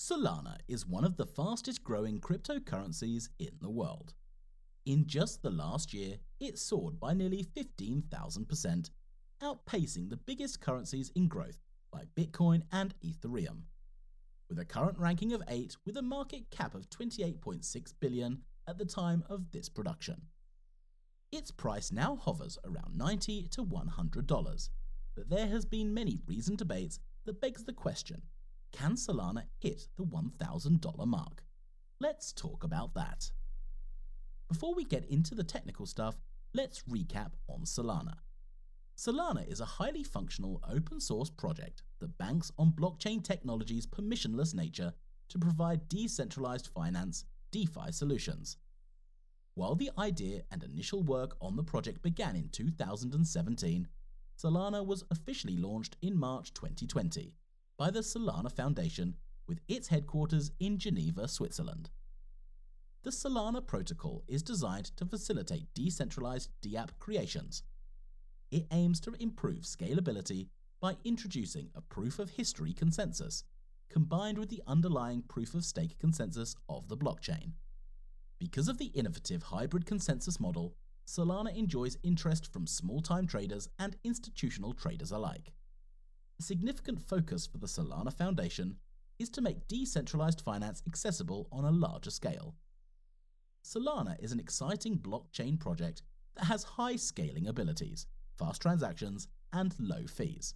Solana is one of the fastest growing cryptocurrencies in the world. In just the last year, it soared by nearly 15,000%, outpacing the biggest currencies in growth like Bitcoin and Ethereum. With a current ranking of 8 with a market cap of $28.6 billion at the time of this production. Its price now hovers around $90 to $100, but there has been many recent debates that begs the question, can Solana hit the $1,000 mark? Let's talk about that. Before we get into the technical stuff, let's recap on Solana. Solana is a highly functional open source project that banks on blockchain technology's permissionless nature to provide decentralized finance (DeFi) solutions. While the idea and initial work on the project began in 2017, Solana was officially launched in March 2020 by the Solana Foundation with its headquarters in Geneva, Switzerland. The Solana protocol is designed to facilitate decentralized DApp creations. It aims to improve scalability by introducing a proof of history consensus, combined with the underlying proof of stake consensus of the blockchain. Because of the innovative hybrid consensus model, Solana enjoys interest from small-time traders and institutional traders alike. A significant focus for the Solana Foundation is to make decentralized finance accessible on a larger scale. Solana is an exciting blockchain project that has high scaling abilities, fast transactions, and low fees.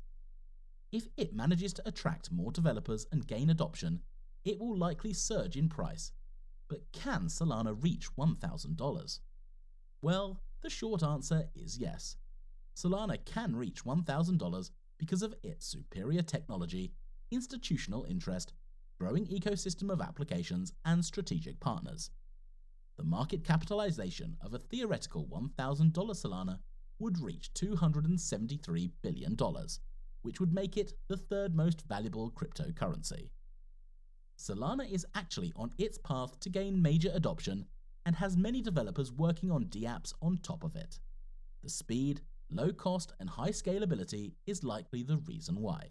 If it manages to attract more developers and gain adoption, it will likely surge in price. But can Solana reach $1,000? Well, the short answer is yes. Solana can reach $1,000 because of its superior technology, institutional interest, growing ecosystem of applications, and strategic partners. The market capitalization of a theoretical $1,000 Solana would reach $273 billion, which would make it the third most valuable cryptocurrency. Solana is actually on its path to gain major adoption and has many developers working on dApps on top of it. The speed, low cost, and high scalability is likely the reason why.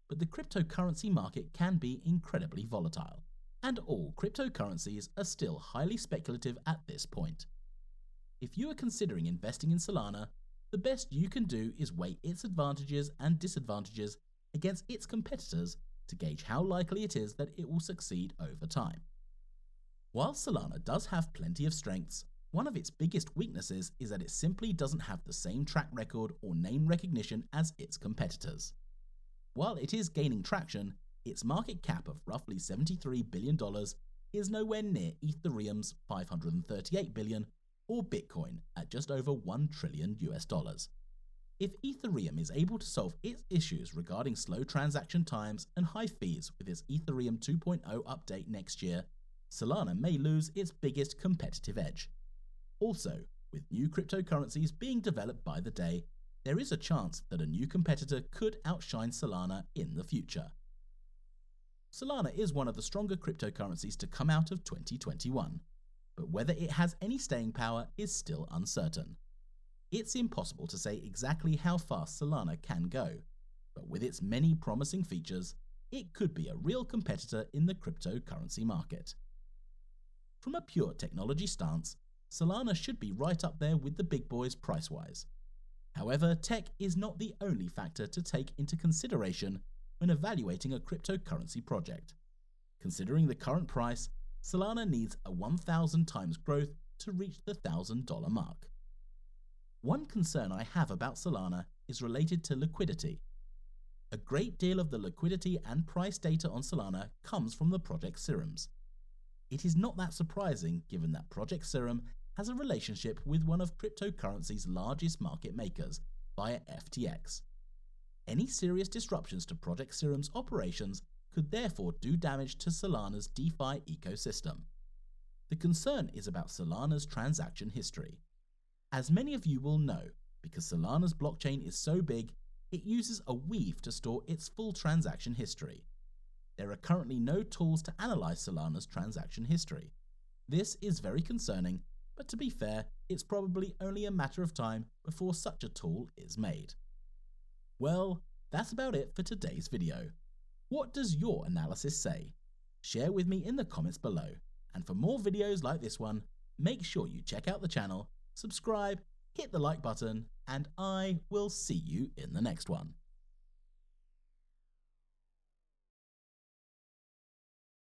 But the cryptocurrency market can be incredibly volatile, and all cryptocurrencies are still highly speculative at this point. If you are considering investing in Solana, the best you can do is weigh its advantages and disadvantages against its competitors to gauge how likely it is that it will succeed over time. While Solana does have plenty of strengths, one of its biggest weaknesses is that it simply doesn't have the same track record or name recognition as its competitors. While it is gaining traction, its market cap of roughly $73 billion is nowhere near Ethereum's $538 billion or Bitcoin at just over $1 trillion. If Ethereum is able to solve its issues regarding slow transaction times and high fees with its Ethereum 2.0 update next year, Solana may lose its biggest competitive edge. Also, with new cryptocurrencies being developed by the day, there is a chance that a new competitor could outshine Solana in the future. Solana is one of the stronger cryptocurrencies to come out of 2021, but whether it has any staying power is still uncertain. It's impossible to say exactly how fast Solana can go, but with its many promising features, it could be a real competitor in the cryptocurrency market. From a pure technology stance, Solana should be right up there with the big boys price-wise. However, tech is not the only factor to take into consideration when evaluating a cryptocurrency project. Considering the current price, Solana needs a 1,000 times growth to reach the $1,000 mark. One concern I have about Solana is related to liquidity. A great deal of the liquidity and price data on Solana comes from the Project Serums. It is not that surprising given that Project Serum has a relationship with one of cryptocurrency's largest market makers via FTX. Any serious disruptions to Project Serum's operations could therefore do damage to Solana's DeFi ecosystem. The concern is about Solana's transaction history. As many of you will know, because Solana's blockchain is so big, it uses a weave to store its full transaction history. There are currently no tools to analyze Solana's transaction history. This is very concerning, but to be fair, it's probably only a matter of time before such a tool is made. Well, that's about it for today's video. What does your analysis say? share with me in the comments below. And for more videos like this one, make sure you check out the channel, subscribe, hit the like button, and I will see you in the next one.